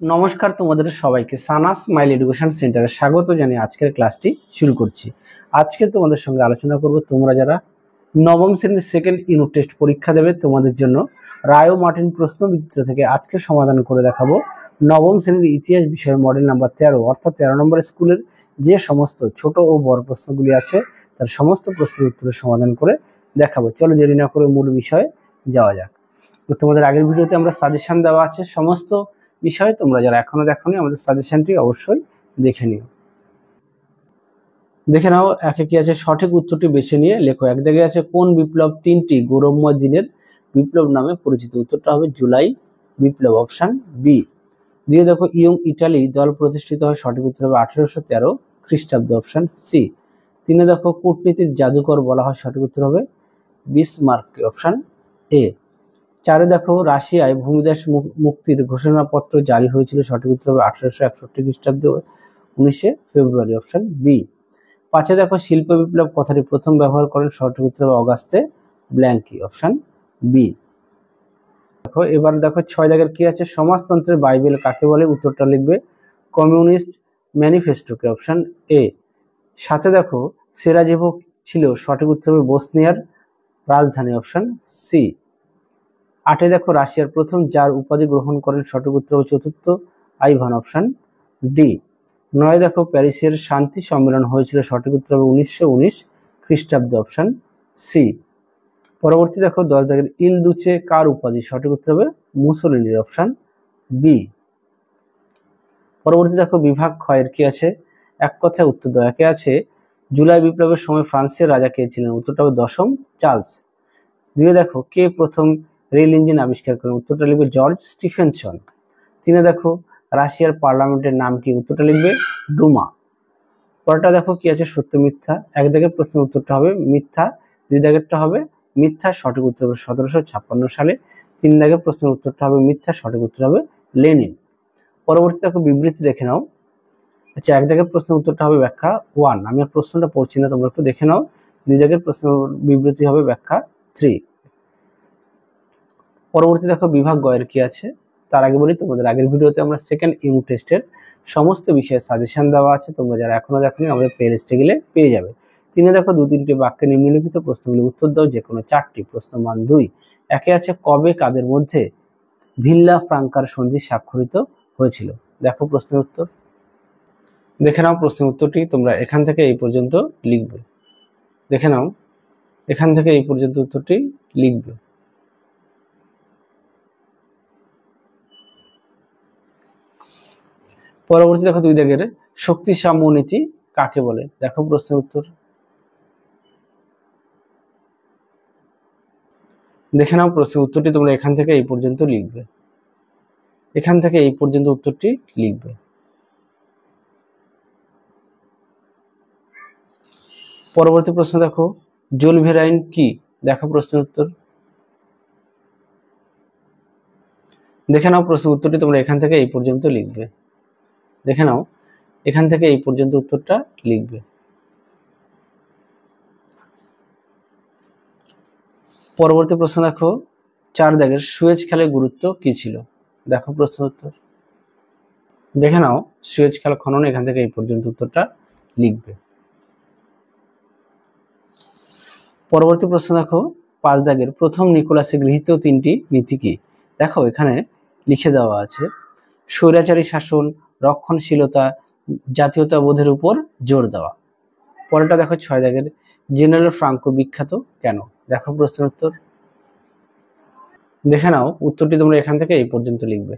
নমস্কার, তোমাদের সবাইকে সানা স্মাইল এডুকেশন সেন্টারে স্বাগত জানিয়ে আজকের ক্লাসটি শুরু করছি। আজকে তোমাদের সঙ্গে আলোচনা করব তোমরা যারা নবম শ্রেণীর সেকেন্ড ইউনিট টেস্ট পরীক্ষা দেবে তোমাদের জন্য রায় ও মার্টিন প্রশ্ন বিচিত্র থেকে আজকে সমাধান করে দেখাবো নবম শ্রেণীর ইতিহাস বিষয়ে মডেল নাম্বার 13 অর্থাৎ 13 নম্বর স্কুলের যে সমস্ত ছোট ও বড় প্রশ্নগুলি আছে তার সমস্ত প্রশ্নের উত্তরের সমাধান করে দেখাবো। চলো দেরি না করে মূল বিষয়ে যাওয়া যাক। তো তোমাদের আগের ভিডিওতে আমরা সাজেশন দেওয়া আছে সমস্ত বিষয়, তোমরা যারা এখনো দেখোনি আমাদের সাজেশনটি অবশ্যই দেখে নিও। দেখে নাও একে কি আছে, সঠিক উত্তরটি বেছে নিয়ে লেখো। এক জায়গায় আছে কোন বিপ্লব তিনটি গৌরবময় দিনের বিপ্লব নামে পরিচিত, উত্তরটা হবে জুলাই বিপ্লব, অপশন বি। দিয়ে দেখো ইয়ং ইটালি দল প্রতিষ্ঠিত হয়, সঠিক উত্তর হবে 1813 খ্রিস্টাব্দ, অপশন সি। তিনে দেখো কূটনীতির জাদুকর বলা হয়, সঠিক উত্তর হবে বিসমার্ক, অপশন এ। চারে দেখো রাশিয়ায় ভূমিদাস মুক্তির ঘোষণাপত্র জারি হয়েছিল, সঠিক উত্তর হবে 1861 খ্রিস্টাব্দে 19 ফেব্রুয়ারি, অপশন বি। পাঁচে দেখো শিল্প বিপ্লব কথাটি প্রথম ব্যবহার করেন, সঠিক উত্তর হবে অগাস্তে ব্ল্যাঙ্কি, অপশন বি। দেখো এবার দেখো 6 দাগের কি আছে, সমাজতন্ত্রের বাইবেল কাকে বলে, উত্তরটা লিখবে কমিউনিস্ট ম্যানিফেস্টোকে, অপশন এ। সাথে দেখো সেরাজেভো ছিল, সঠিক উত্তর হবে বসনিয়ার রাজধানী, অপশন সি। আটে দেখো রাশিয়ার প্রথম জার উপাধি গ্রহণ করেন, সঠিক উত্তর হবে চতুর্থ আইভান, অপশন ডি। নয় দেখো প্যারিসের শান্তি সম্মেলন হয়েছিল, সঠিক উত্তর হবে 1919 খ্রিস্টাব্দে, অপশন সি। পরবর্তী দেখো 10 দাগের ইল দুচে কার উপাধি, সঠিক উত্তর হবে মুসোলিনির, অপশন বি। পরবর্তী দেখো বিভাগ ক্ষয়ের কি আছে, এক কথায় উত্তর দাও। একে আছে জুলাই বিপ্লবের সময় ফ্রান্সের রাজা কে ছিলেন, উত্তরটা হবে দশম চার্লস। দুয়ে দেখো কে প্রথম রেল ইঞ্জিন আবিষ্কার করেন, উত্তরটা লিখবে জর্জ স্টিফেনসন। তিনে দেখো রাশিয়ার পার্লামেন্টের নাম কি, উত্তরটা লিখবে ডুমা। পরেরটা দেখো কি আছে সত্য মিথ্যা, এক দাগের প্রশ্নের উত্তরটা হবে মিথ্যা, দুই দাগেরটা হবে মিথ্যা, সঠিক উত্তর হবে 1756 সালে। তিন দাগের প্রশ্নের উত্তরটা হবে মিথ্যা, সঠিক উত্তর হবে লেনিন। পরবর্তী দেখো বিবৃতি দেখে নাও। আচ্ছা, এক দাগের প্রশ্নের উত্তরটা হবে ব্যাখ্যা 1, আমি আর প্রশ্নটা পড়ছি না, তোমরা একটু দেখে নাও। দুই দাগের প্রশ্ন বিবৃতি হবে ব্যাখ্যা 3। পরবর্তী দেখো বিভাগ গয়ের কি আছে, তার আগে বলি তোমাদের আগের ভিডিওতে আমরা সেকেন্ড ইউনিট টেস্টের সমস্ত বিষয়ের সাজেশন দেওয়া আছে, তোমরা যারা এখনো দেখোনি আমাদের প্লেলিস্টে গেলে পেয়ে যাবে। তিনে দেখো 2-3টি বাক্যে নিম্নলিখিত প্রশ্নগুলি উত্তর দাও, যে কোনো 4টি। প্রশ্ন মান 2, একে আছে কবে কাদের মধ্যে ভিল্লা ফ্রাঙ্কার সন্ধি স্বাক্ষরিত হয়েছিল, দেখো প্রশ্নের উত্তর। দেখে নাও প্রশ্নের উত্তরটি, তোমরা এখান থেকে এই পর্যন্ত লিখবে। দেখে নাও এখান থেকে এই পর্যন্ত উত্তরটি লিখবে। পরবর্তী দেখো 2 দাগের শক্তি সাম্য নীতি কাকে বলে, দেখো প্রশ্নের উত্তর। দেখে নাও প্রশ্নের উত্তরটি, তোমরা এখান থেকে এই পর্যন্ত লিখবে। এখান থেকে এই পর্যন্ত উত্তরটি লিখবে। পরবর্তী প্রশ্ন দেখো জোলভেরাইন কি, দেখো প্রশ্নের উত্তর। দেখে নাও প্রশ্নের উত্তরটি, তোমরা এখান থেকে এই পর্যন্ত লিখবে। দেখে নাও এখান থেকে এই পর্যন্ত উত্তরটা লিখবে। পরবর্তী প্রশ্ন দেখো 4 দাগের সুয়েজ খালের গুরুত্ব কি ছিল, দেখো প্রশ্নের উত্তর। দেখে নাও সুয়েজ খাল খনন, এখান থেকে এই পর্যন্ত উত্তরটা লিখবে। পরবর্তী প্রশ্ন দেখো 5 দাগের প্রথম নিকোলাসে গৃহীত 3টি নীতি কি, দেখো এখানে লিখে দেওয়া আছে স্বৈরাচারী শাসন, রক্ষণশীলতা, জাতীয়তাবোধের উপর জোর দেওয়া। পরেরটা দেখো 6 দাগের জেনারেল ফ্রাঙ্কো বিখ্যাত কেন, দেখো প্রশ্নের উত্তর। দেখে নাও উত্তরটি, তোমরা এখান থেকে এই পর্যন্ত লিখবে।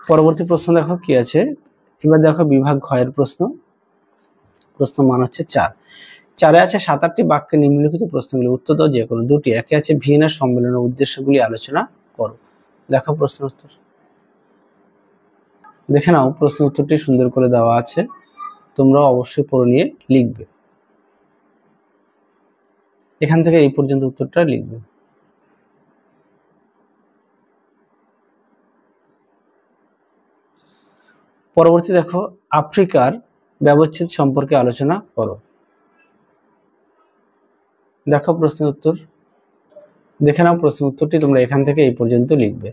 পরবর্তী প্রশ্ন দেখো কি আছে, এবার দেখো বিভাগ ক্ষয়ের প্রশ্ন। প্রশ্ন মান হচ্ছে 4। 4-এ আছে 7-8টি বাক্যে নিম্নলিখিত প্রশ্নগুলি উত্তর দাও, যে কোনো 2টি। একে আছে ভিয়েনা সম্মেলনের উদ্দেশ্যগুলি আলোচনা করো, দেখো প্রশ্নের উত্তর। দেখে নাও প্রশ্নের উত্তরটি সুন্দর করে দেওয়া আছে, তোমরা অবশ্যই পড়ে নিয়ে লিখবে। এখান থেকে এই পর্যন্ত উত্তরটা লিখবে। পরবর্তী দেখো আফ্রিকার ব্যবচ্ছেদ সম্পর্কে আলোচনা করো, দেখো প্রশ্নের উত্তর। দেখে নাও প্রশ্নের উত্তরটি, তোমরা এখান থেকে এই পর্যন্ত লিখবে।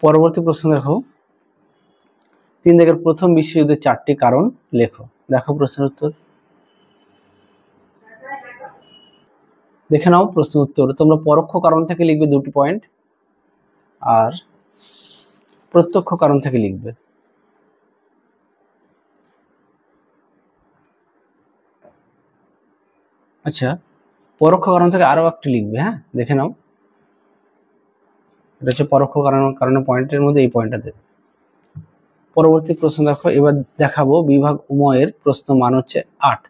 পরবর্তী প্রশ্ন দেখো, 3 দাগের প্রথম বিশ্বযুদ্ধের 4টি কারণ লেখো। দেখো প্রশ্নের উত্তর, দেখে নাও প্রশ্নের উত্তর। তোমরা পরোক্ষ কারণ থেকে লিখবে 2টি পয়েন্ট, আর প্রত্যক্ষ কারণ থেকে লিখবে। আচ্ছা, পরোক্ষ কারণ থেকে আরো একটি লিখবে। হ্যাঁ, দেখে নাও, এটা হচ্ছে পরোক্ষ কারণের পয়েন্টের মধ্যে এই পয়েন্টটা দেবে। পরবর্তী প্রশ্ন দেখো, এবার দেখাবো বিভাগ উময়ের প্রশ্ন মান হচ্ছে 8।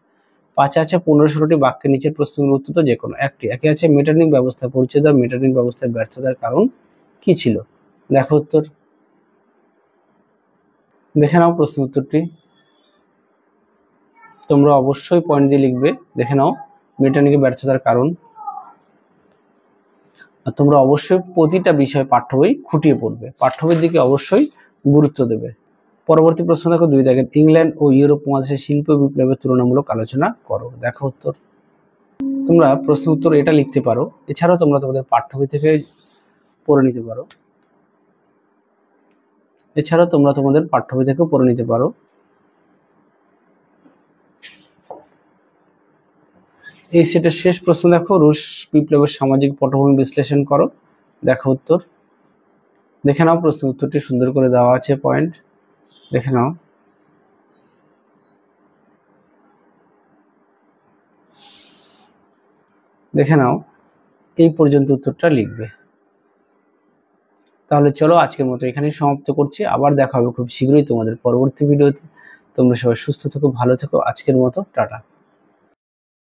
5 আছে 15-16টি বাক্যের নিচের প্রশ্নগুলোর উত্তর যে কোনো একটি। একে আছে মেটারনিক ব্যবস্থা পরিচয় দাও, মেটারনিক ব্যবস্থার ব্যর্থতার কারণ কি ছিল। দেখো উত্তর, দেখে নাও প্রশ্ন উত্তরটি, তোমরা অবশ্যই পয়েন্ট দিয়ে লিখবে। দেখে নাও মেটারনিকের ব্যর্থতার কারণ, আর তোমরা অবশ্যই প্রতিটা বিষয় পাঠ্য বই খুঁটিয়ে পড়বে, পাঠ্য বইয়ের দিকে অবশ্যই গুরুত্ব দেবে। পরবর্তী প্রশ্ন দেখো, 2 দাগের ইংল্যান্ড ও ইউরোপ মহাদেশের শিল্প বিপ্লবের তুলনামূলক আলোচনা করো। দেখো উত্তর, তোমরা প্রশ্ন উত্তর এটা লিখতে পারো, এছাড়াও তোমরা তোমাদের পাঠ্য বই থেকে পড়ে নিতে পারো, এছাড়াও তোমরা তোমাদের পাঠ্য বই থেকে পড়ে নিতে পারো। এই সেটের শেষ প্রশ্ন দেখো, রুশ বিপ্লবের সামাজিক পটভূমি বিশ্লেষণ করো। দেখো উত্তর, দেখে নাও প্রশ্ন উত্তরটি সুন্দর করে দেওয়া আছে পয়েন্ট, দেখে নাও। দেখে নাও, এই পর্যন্ত উত্তরটা লিখবে। তাহলে চলো আজকের মতো এখানেই সমাপ্ত করছি, আবার দেখা হবে খুব শীঘ্রই তোমাদের পরবর্তী ভিডিওতে। তোমরা সবাই সুস্থ থেকো, ভালো থেকো, আজকের মতো টাটা।